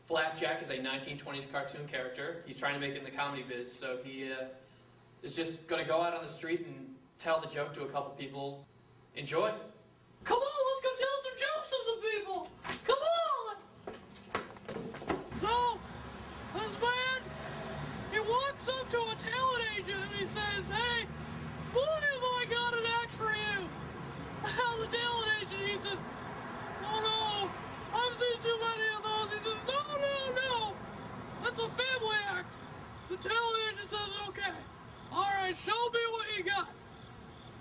Flapjack is a 1920s cartoon character. He's trying to make it in the comedy biz, so he is just going to go out on the street and tell the joke to a couple people. Enjoy. Come on, let's go tell some jokes to some people. Come on. So, this man, he walks up to a talent agent and he says, "Hey, what if I got an act for you?" And the talent agent, he says, "Oh no, I've seen too many of those." He says, "No, that's a family act." The talent agent says, "Okay, all right, show me what you got."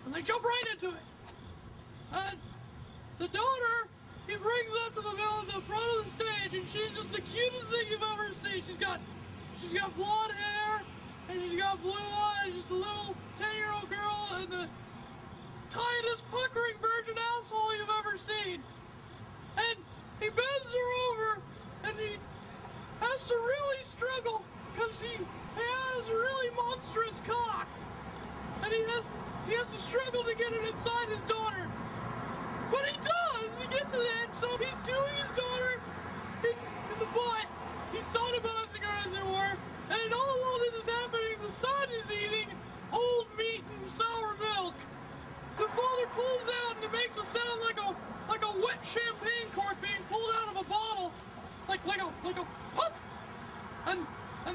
And they jump right into it. And the daughter, he brings up to the front of the stage, and she's just the cutest thing you've ever seen. She's got blonde hair, and she's got blue eyes. She's a little 10-year-old girl, and the tightest puckering virgin asshole you've ever seen. And he bends her over, and he has to really struggle because he has a really monstrous cock, and he has to struggle to get it inside his daughter. But he does! He gets to the end, so he's doing his daughter in the butt. He's sodomizing her, as it were. And all while this is happening, the son is eating old meat and sour milk. The father pulls out, and it makes a sound like a wet champagne cork being pulled out of a bottle, like a pop. And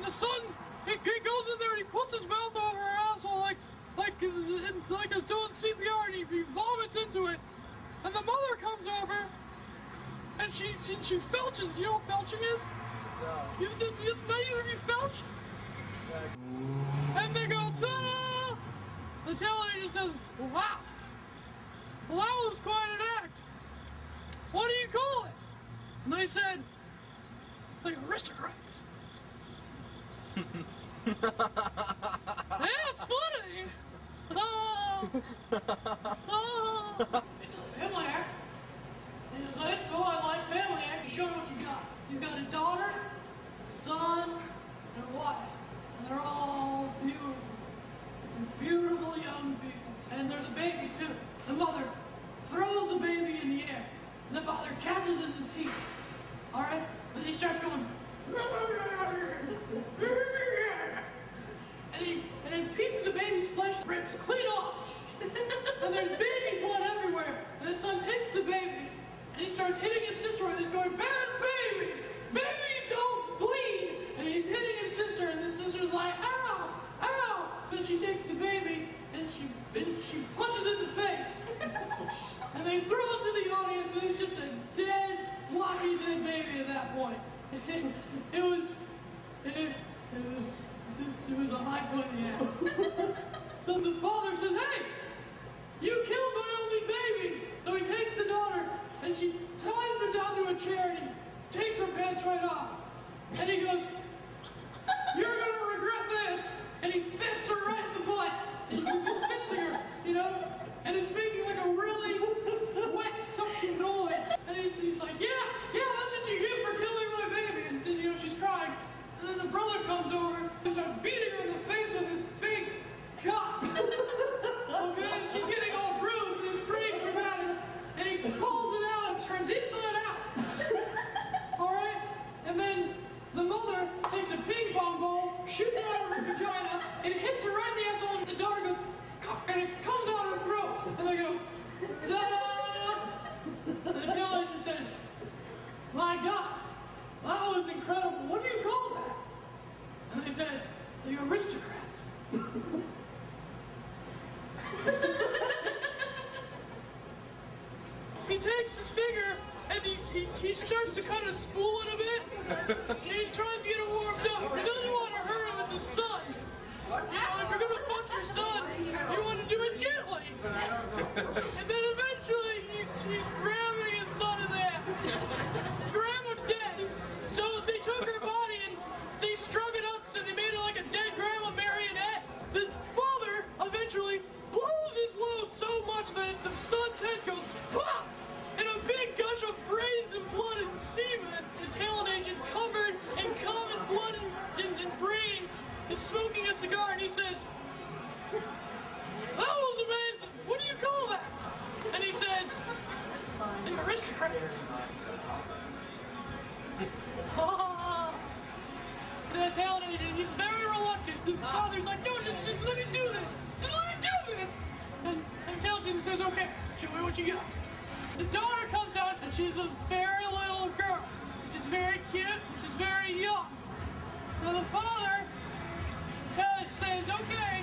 the son, he goes in there and he puts his mouth over her asshole like he's doing CPR, and he vomits into it. And the mother comes over, and she felches. You know what felching is? No. You felch? And they go, ta-da! The talent agent says, "Wow. Well, that was quite an act. What do you call it?" And they said, "The Aristocrats." That's funny! It's a family act. And he's like, "Oh, I like family act. Show me what you got." He's got a daughter, a son, and a wife. And they're all beautiful. Beautiful young people. And there's a baby, too. The mother throws the baby in the air. And the father catches it in his teeth. Alright? And he starts going, and a piece of the baby's flesh rips clean off. And there's baby blood everywhere. And the son takes the baby, and he starts hitting his sister with it. He's going, "Bad baby! Babies don't bleed!" And he's hitting his sister, and the sister's like, "Ow! Ow!" Then she takes the baby, and she punches it in the face. And they throw it to the audience, and it's just a dead, floppy dead baby at that point. It was a high point in the act. So the father says, "Hey, you killed my only baby." So he takes the daughter, and she ties her down to a chair, and he takes her pants right off. And he goes, "You're going to regret this." And he fists her right in the butt. And he's fisting her, you know? And it's making like a really wet suction noise. And he's like, yeah, that's what you get for killing my baby. And then, you know, she's crying. And then the brother comes over and starts beating her in the face with his big cock. Okay? And she's getting all bruised, and it's pretty dramatic. And he pulls it out and turns inside out. Alright? And then the mother takes a ping pong ball, shoots it out of her vagina, and it hits her right in the asshole, and the daughter goes, and it comes out of her throat. And they go, ta-da! And the talent just says, "My God, that was incredible. What do you call that?" And they said, "The Aristocrats." He takes his finger and he starts to kind of spool it a bit. And he tries to get it warmed up. He doesn't want to hurt him. It's his son. You know, if you're going to fuck your son, you want to do it gently. And then eventually he's grabbing his son in the ass. Grandma's dead. So they took her body and they strung it up, so they made it like a dead grandma marionette. The father eventually blows his load so much that the son's head goes pop! And a big gush of brains and blood and semen. The talent agent covered agent. He's very reluctant. The father's like, no, just let me do this. Just let me do this. And intelligence says, okay, show me what you got. The daughter comes out, and she's a very little girl. She's very cute. She's very young. And the father says, okay,